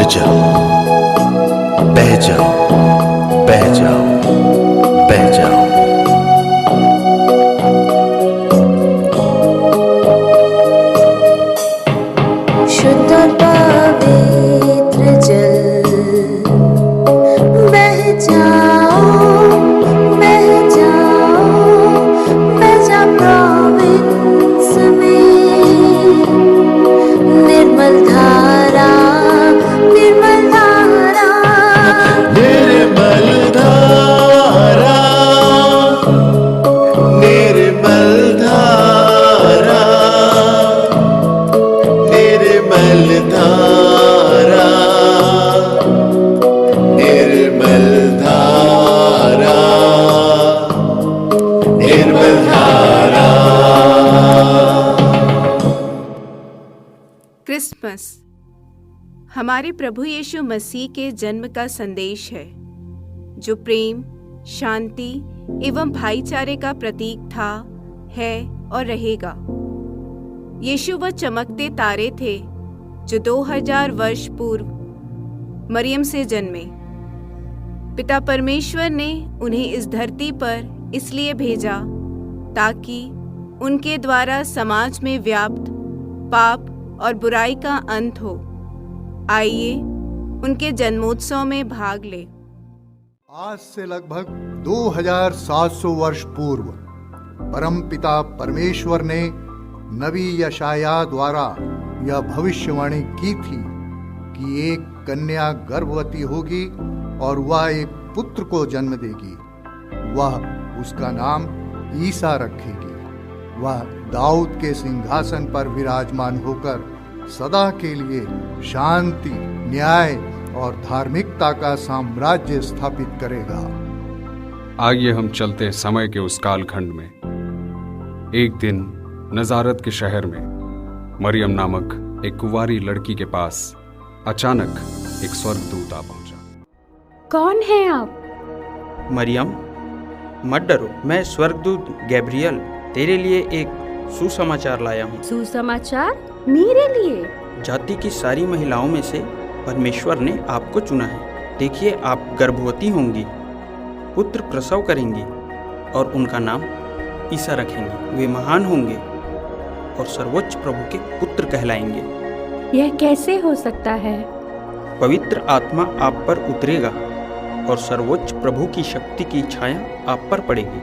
जाओ, बह जाओ, बह जाओ, बह जाओ। शुद्ध पवित्र जल, बह जाओ, बह जाओ, बह जा प्रोविंस में। निर्मल धारा, निर्मल धारा, निर्मल धारा, निर्मल धारा, निर्मल धारा, निर्मल धारा, निर्मल धारा। क्रिसमस हमारे प्रभु यीशु मसीह के जन्म का संदेश है, जो प्रेम, शांति एवं भाईचारे का प्रतीक था, है और रहेगा। यीशु वह चमकते तारे थे जो 2000 वर्ष पूर्व मरियम से जन्मे। पिता परमेश्वर ने उन्हें इस धरती पर इसलिए भेजा ताकि उनके द्वारा समाज में व्याप्त पाप और बुराई का अंत हो। आइए उनके जन्मोत्सव में भाग ले। आज से लगभग 2700 वर्ष पूर्व परमपिता परमेश्वर ने नबी यशायाह द्वारा यह भविष्यवाणी की थी कि एक कन्या गर्भवती होगी और वह एक पुत्र को जन्म देगी। वह उसका नाम ईसा रखेगी। वह दाऊद के सिंहासन पर विराजमान होकर सदा के लिए शांति, न्याय और धार्मिकता का साम्राज्य स्थापित करेगा। आइए हम चलते समय के उस कालखंड में। एक दिन नजारत के शहर में मरियम नामक एक कुंवारी लड़की के पास अचानक एक स्वर्गदूत आ पहुंचा। कौन है आप? मरियम, मत डरो, मैं स्वर्गदूत गैब्रियल तेरे लिए एक सुसमाचार लाया हूँ। सुसमाचार? मेरे लिए? जाति की सारी महिलाओं में से परमेश्वर ने आपको चुना है। देखिए, आप गर्भवती होंगी, पुत्र प्रसव करेंगी और उनका नाम ईसा रखेंगी। वे महान होंगे और सर्वोच्च प्रभु के पुत्र कहलाएंगे। यह कैसे हो सकता है? पवित्र आत्मा आप पर उतरेगा और सर्वोच्च प्रभु की शक्ति की छाया आप पर पड़ेगी।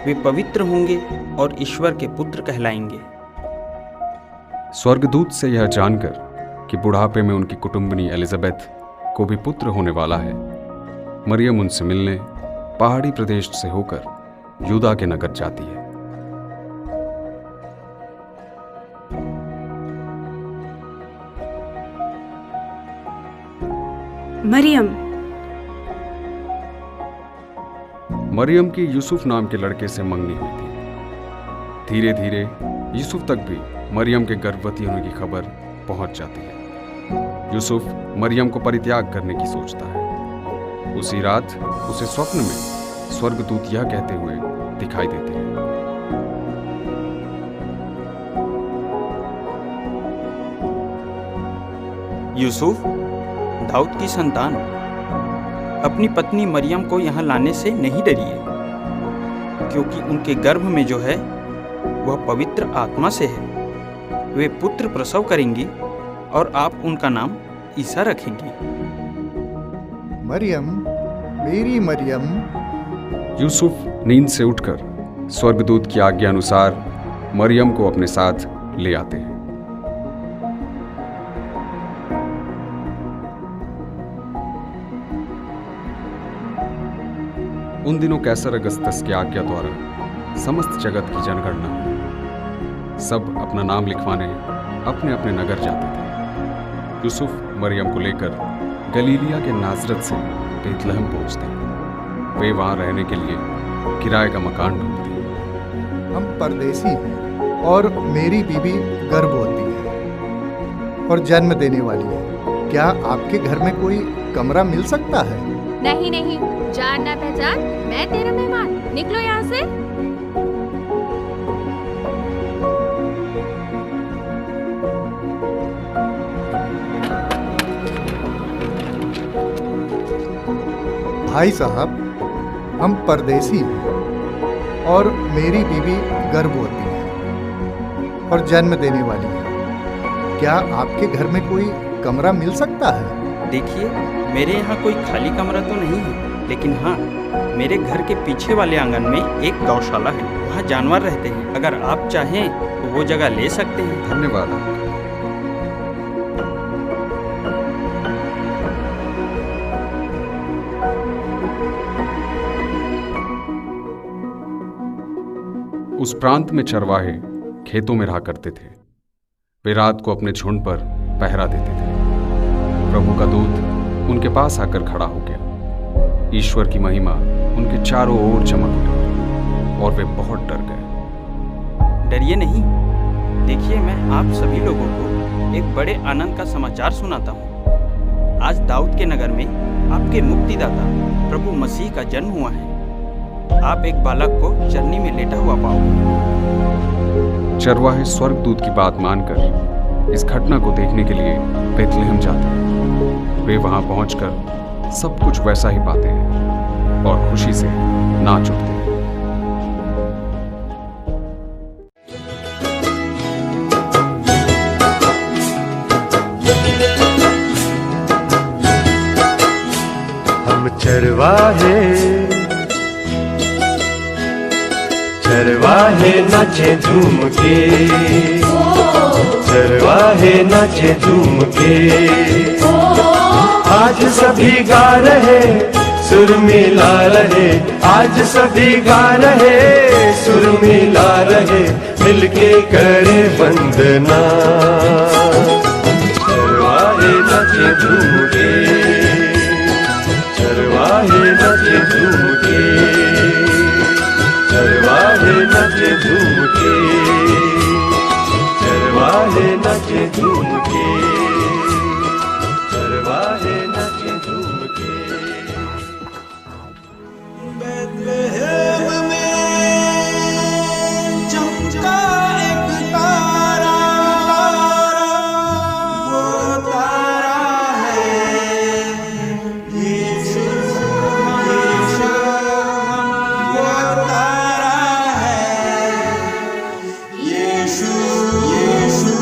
वे पवित्र होंगे और ईश्वर के पुत्र कहलाएंगे। स्वर्गदूत से यह जानकर कि बुढ़ापे में उनकी कुटुंबनी एलिजाबेथ को भी पुत्र होने वाला है, मरियम उनसे मिलने पहाड़ी प्रदेश से होकर यूदा के नगर जाती है। मरियम की यूसुफ नाम के लड़के से मंगनी हुई थी। धीरे धीरे यूसुफ तक भी मरियम के गर्भवती होने की खबर पहुंच जाती है। यूसुफ मरियम को परित्याग करने की सोचता है। उसी रात उसे स्वप्न में स्वर्गदूत यह कहते हुए दिखाई देते हैं। यूसुफ, दाऊद की संतान, अपनी पत्नी मरियम को यहाँ लाने से नहीं डरिए, क्योंकि उनके गर्भ में जो है वह पवित्र आत्मा से है। वे पुत्र प्रसव करेंगी और आप उनका नाम ईसा रखेंगी। मरियम, मेरी मरियम। यूसुफ नींद से उठकर स्वर्गदूत की आज्ञा अनुसार मरियम को अपने साथ ले आते हैं। उन दिनों कैसर अगस्तस की आज्ञा द्वारा समस्त जगत की जनगणना हुई। सब अपना नाम लिखवाने अपने अपने नगर जाते थे। यूसुफ मरियम को लेकर गलीलिया के नाजरत से बेतलहम पहुंचते हैं। वे वहां रहने के लिए किराए का मकान ढूंढते हैं। हम परदेसी हैं और मेरी बीवी गर्भवती है और जन्म देने वाली है। क्या आपके घर में कोई कमरा मिल सकता है? नहीं नहीं, जान ना पहचान, मैं तेरा मेहमान। निकलो यहाँ से। भाई साहब, हम परदेसी हैं और मेरी बीवी गर्भवती है और जन्म देने वाली है। क्या आपके घर में कोई कमरा मिल सकता है? देखिए, मेरे यहाँ कोई खाली कमरा तो नहीं है, लेकिन हाँ, मेरे घर के पीछे वाले आंगन में एक गौशाला है। वहाँ जानवर रहते हैं। अगर आप चाहें तो वो जगह ले सकते हैं। धन्यवाद अंकल। उस प्रांत में चरवाहे खेतों में रहा करते थे। वे रात को अपने झुंड पर पहरा देते थे। प्रभु का दूत उनके पास आकर खड़ा हो गया। ईश्वर की महिमा उनके चारों ओर चमक उठी और वे बहुत डर गए। डरिए नहीं। देखिए, मैं आप सभी लोगों को एक बड़े आनंद का समाचार सुनाता हूँ। आज दाऊद के नगर में आपके मुक्तिदाता प्रभु मसीह का जन्म हुआ है। आप एक बालक को चरनी में लेटा हुआ पाओगे। चरवाहे स्वर्गदूत की बात मानकर इस घटना को देखने के लिए बेथलेहम जाते हैं। वे वहां पहुंचकर सब कुछ वैसा ही पाते हैं और खुशी से नाच उठते हैं। हम चरवाहे चरवाहे नाचे झूम के, चरवाहे नाचे झूम के। आज सभी गा रहे सुर मिला रहे, आज सभी गा रहे सुर मिला रहे, मिलके करे वंदना। चरवाहे नाचे झूम के, चरवाहे नाचे झूम के, चरवाहे नाचे झूम के, चरवाहे नाचे झूम के, चरवाहे नाचे झूम के। बेथलेहम में चमका एक तारा, वो तारा है यीशु, यीशु। वो तारा है यीशु, यीशु।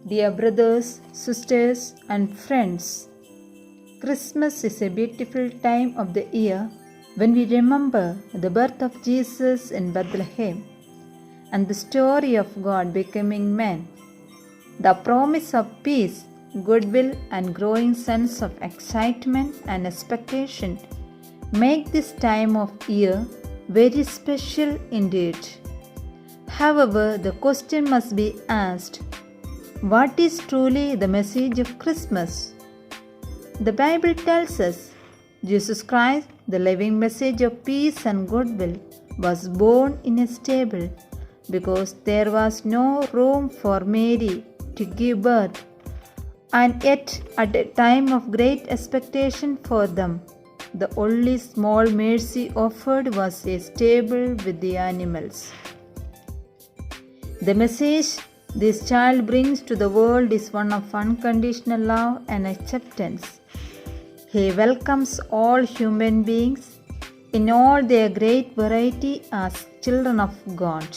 Dear brothers, sisters, and friends, Christmas is a beautiful time of the year when we remember the birth of Jesus in Bethlehem and the story of God becoming man. The promise of peace, goodwill, and growing sense of excitement and expectation make this time of year very special indeed. However, the question must be asked, what is truly the message of Christmas? The Bible tells us Jesus Christ, the living message of peace and goodwill, was born in a stable because there was no room for Mary to give birth, and yet at a time of great expectation for them, the only small mercy offered was a stable with the animals. The message this child brings to the world is one of unconditional love and acceptance. He welcomes all human beings in all their great variety as children of God.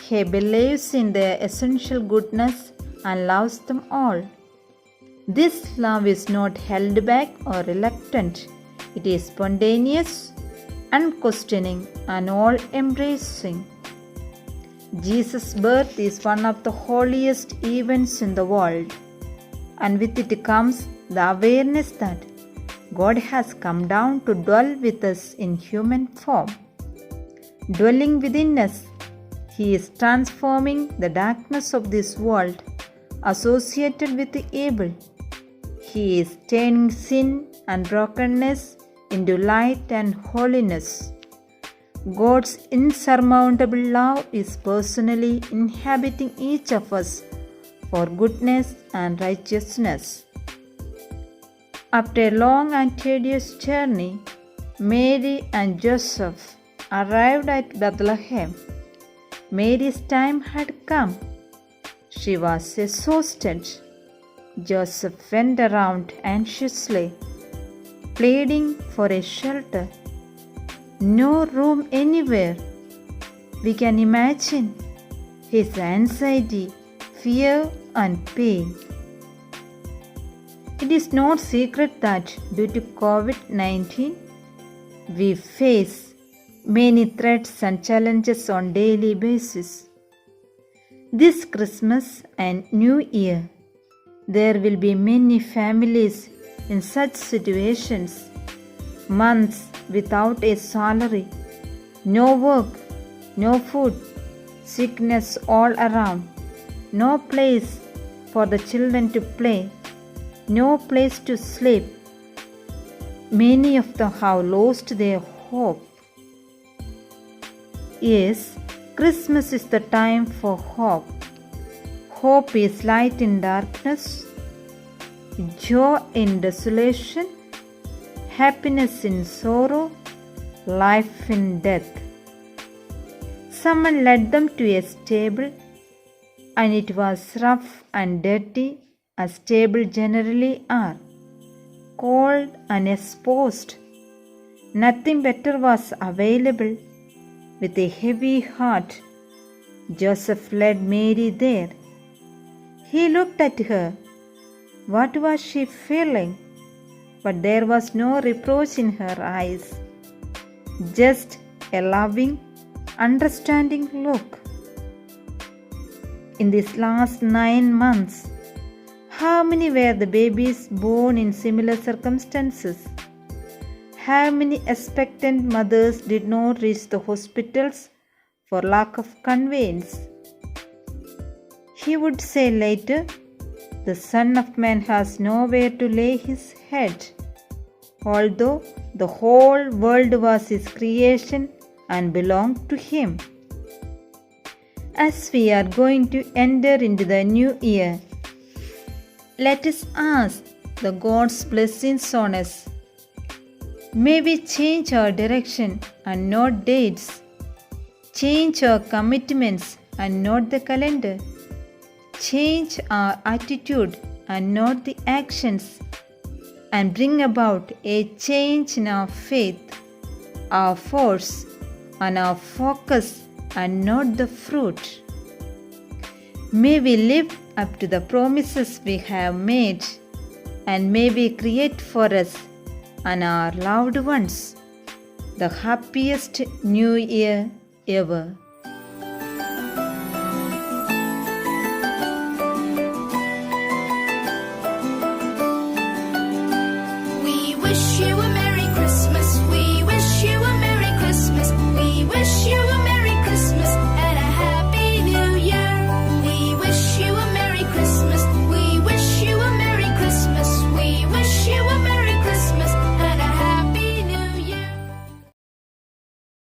He believes in their essential goodness and loves them all. This love is not held back or reluctant. It is spontaneous, unquestioning, and all-embracing. Jesus' birth is one of the holiest events in the world, and with it comes the awareness that God has come down to dwell with us in human form. Dwelling within us, He is transforming the darkness of this world associated with the evil. He is turning sin and brokenness into light and holiness. God's insurmountable love is personally inhabiting each of us for goodness and righteousness. After a long and tedious journey, Mary and Joseph arrived at Bethlehem. Mary's time had come. She was exhausted. Joseph went around anxiously, pleading for a shelter. No room anywhere. We can imagine his anxiety, fear, and pain. It is no secret that due to COVID-19, we face many threats and challenges on daily basis. This Christmas and New Year, there will be many families in such situations, months without a salary, no work, no food, sickness all around, no place for the children to play, no place to sleep. Many of them have lost their hope. Yes, Christmas is the time for hope. Hope is light in darkness, joy in desolation, happiness in sorrow, life in death. Someone led them to a stable, and it was rough and dirty as stables generally are, cold and exposed. Nothing better was available. With a heavy heart, Joseph led Mary there. He looked at her. What was she feeling? But there was no reproach in her eyes, just a loving, understanding look. In these last 9 months, how many were the babies born in similar circumstances? How many expectant mothers did not reach the hospitals for lack of conveyance? He would say later, the Son of Man has nowhere to lay his head, although the whole world was his creation and belonged to him. As we are going to enter into the new year, let us ask the God's blessings on us. May we change our direction and not dates, change our commitments and not the calendar, change our attitude and not the actions, and bring about a change in our faith, our force, and our focus and not the fruit. May we live up to the promises we have made, and may we create for us and our loved ones the happiest new year ever.